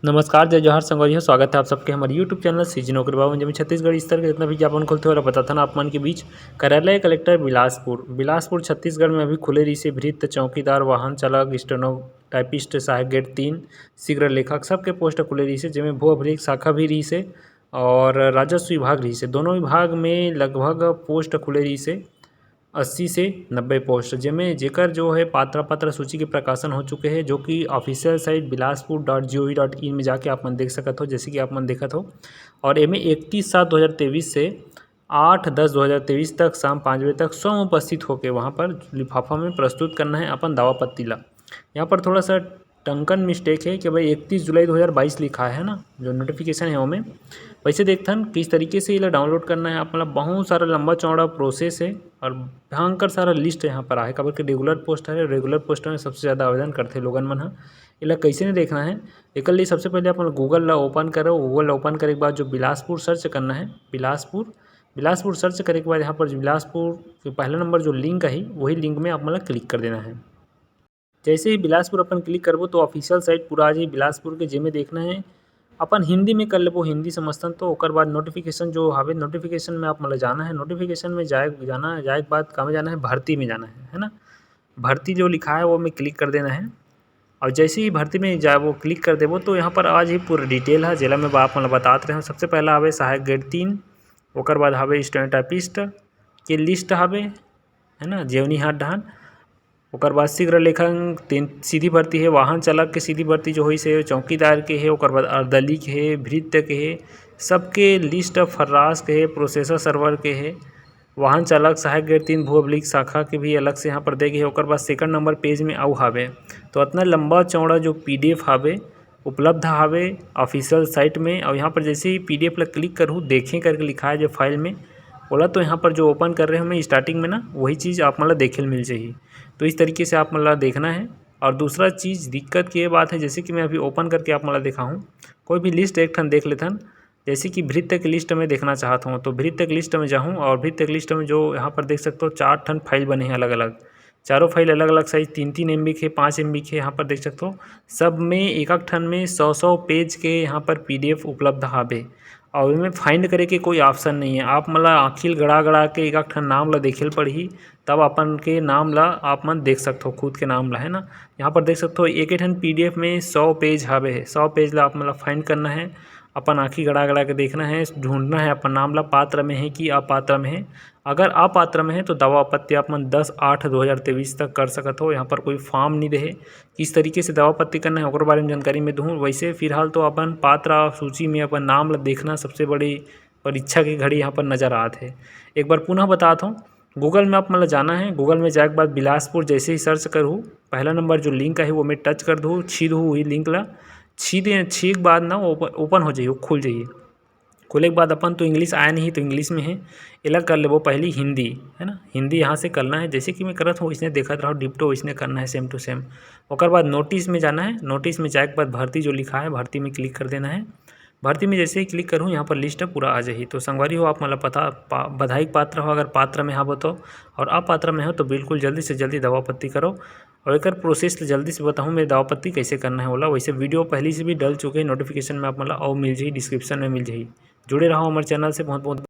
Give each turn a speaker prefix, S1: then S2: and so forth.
S1: नमस्कार, जय जोहार संगवारी स्वागत है आप सबके हमारे यूट्यूब चैनल सीजी नौकरी बाबू जब छत्तीसगढ़ स्तर के जितना विज्ञापन खुलते हो पता था ना आप मन के बीच कार्यालय कलेक्टर बिलासपुर छत्तीसगढ़ में अभी खुले रही से भृत्य चौकीदार वाहन चालक स्टेनो टाइपिस्ट सहायक गेट 3 शीघ्र लेखक सबके पोस्ट खुले रही से जिसमें भू अभिलेख शाखा भी रही से और राजस्व विभाग रही से दोनों विभाग में लगभग पोस्ट खुले रही से 80 से 90 पोस्ट जिनमें जेकर जो है पात्र सूची के प्रकाशन हो चुके हैं जो कि ऑफिशियल साइट bilaspur.gov.in में जाके आप मन देख सकत हो जैसे कि आप मन देखत हो। और एमें 31/7/2023 से 8/10/2023 तक शाम 5 बजे तक स्वयं उपस्थित होकर वहाँ पर लिफाफा में प्रस्तुत करना है अपन दावा पत्ती ला। यहाँ पर थोड़ा सा टंकन मिस्टेक है कि भाई 31 जुलाई 2022 लिखा है ना जो नोटिफिकेशन है उसमें। वैसे देखथन किस तरीके से ये डाउनलोड करना है आप मतलब बहुत सारा लंबा चौड़ा प्रोसेस है और भयंकर सारा लिस्ट यहाँ पर आए काबर के रेगुलर पोस्ट है। रेगुलर पोस्ट में सबसे ज़्यादा आवेदन करते लोगन मन ह एला कैसे नहीं देखना है एक लिए सबसे पहले अपन गूगल ला ओपन करो। गूगल ओपन करे के बाद जो बिलासपुर सर्च करना है बिलासपुर सर्च करे के बाद यहाँ पर बिलासपुर के पहला नंबर जो लिंक है वही लिंक में आप मतलब क्लिक कर देना है। जैसे ही बिलासपुर अपन क्लिक करबो तो ऑफिशियल साइट पूरा आ जाए बिलासपुर के जेमे देखना है अपन हिंदी में कर लेबो हिंदी समझतन तो ओकर बाद नोटिफिकेशन जो हवे नोटिफिकेशन में आप मतलब जाना है। नोटिफिकेशन में जाए के बाद कहाँ में जाना है भर्ती में जाना है ना। भर्ती जो लिखा है वो में क्लिक कर देना है और जैसे ही भर्ती में जाए वो क्लिक कर देबो तो यहाँ पर आज ही पूरा डिटेल है जिला में आप मतलब बतात रहे हैं। सबसे पहला हवे सहायक गेट 3 ओकर बाद हवे स्टेनोटाइपिस्ट के लिस्ट हवे है ना जेवनी हाथ डहान। ओकर बाद शीघ्र लेखन 3 सीधी भर्ती है वाहन चालक के सीधी भर्ती जो हुई से चौकीदार के है। ओकर बाद अर्दली के है भृत्य के है सबके लिस्ट फर्रास के है प्रोसेसर सर्वर के है वाहन चालक सहायक गेट 3 भू अभिलेख शाखा के भी अलग से यहाँ पर देखे है। ओकर बाद सेकंड नंबर पेज में आउ हावे तो इतना लंबा चौड़ा जो PDF हावे उपलब्ध हावे ऑफिशियल साइट में। और यहाँ पर जैसे ही PDF ला क्लिक करूँ देखें करके लिखा है जो फाइल में बोला तो यहाँ पर जो ओपन कर रहे हैं हमें स्टार्टिंग में ना वही चीज़ आप मतलब देखे मिल जाएगी। तो इस तरीके से आप मतलब देखना है। और दूसरा चीज़ दिक्कत की ये बात है जैसे कि मैं अभी ओपन करके आप मतलब देखा हूँ कोई भी लिस्ट एक ठन देख लेथन जैसे कि भृत्य की लिस्ट में देखना चाहता हूँ तो भृत्य की लिस्ट में जाऊँ और भृत्य की लिस्ट में जो यहाँ पर देख सकते हो 4 ठन फाइल बने हैं अलग अलग। चारों फाइल अलग अलग साइज 3-3 MB के 5 MB के यहाँ पर देख सकते हो। सब में एक ठन में 100 पेज के यहाँ पर PDF उपलब्ध हावे और इनमें फाइंड करे के कोई ऑप्शन नहीं है। आप मतलब आखिल गड़ा के एक ठन नाम ला देखेल पड़ही तब अपन के नाम ला आप मन देख सकते हो खुद के नाम ला है ना। यहाँ पर देख सकते हो एक ठन PDF में 100 पेज हावे 100 पेज ला आप मतलब फाइंड करना है अपन आँखी गड़ा के देखना है ढूंढना है अपन नाम ला पात्र में है कि अपात्र में है। अगर अपात्र में है तो दावा आपत्ति आप मन 10/8/2023 तक कर सकत हो। यहाँ पर कोई फॉर्म नहीं रहे किस तरीके से दावा आपत्ति करना है और बारे में जानकारी में दूँ। वैसे फिलहाल तो अपन पात्र सूची में अपन नाम ला देखना सबसे बड़ी परीक्षा की घड़ी यहाँ पर नज़र आते है। एक बार पुनः बताता हूँ गूगल में आप मतलब जाना है। गूगल में जाए के बाद बिलासपुर जैसे ही सर्च करूँ पहला नंबर जो लिंक है वो मैं टच कर दूँ छीद हूँ वही लिंक ला छीद के बाद ना ओपन हो जाइए खुल जाइए। खुले के बाद अपन तो इंग्लिश आया नहीं तो इंग्लिश में है अलग कर ले वो पहली हिंदी है ना। हिंदी यहाँ से करना है जैसे कि मैं करत हूँ इसने देखत रहो डिप्टो इसने करना है सेम टू सेम। ओकर बाद नोटिस में जाना है नोटिस में जाए के बाद भर्ती जो लिखा है भर्ती में क्लिक कर देना है। भर्ती में जैसे ही क्लिक करूँ यहाँ पर लिस्ट पूरा आ जाही। तो संगवारी हो आप मतलब बधाई पात्र हो अगर पात्र में हो तो और अपात्र में हो तो बिल्कुल जल्दी से जल्दी दावा आपत्ति करो। और एक प्रोसेस जल्दी से बताऊँ मेरे दावा आपत्ति कैसे करना है बोला वैसे वीडियो पहले से भी डल चुके हैं नोटिफिकेशन में आप मतलब और मिल जाए डिस्क्रिप्शन में मिल जाए। जुड़े रहो हमारे चैनल से बहुत बहुत।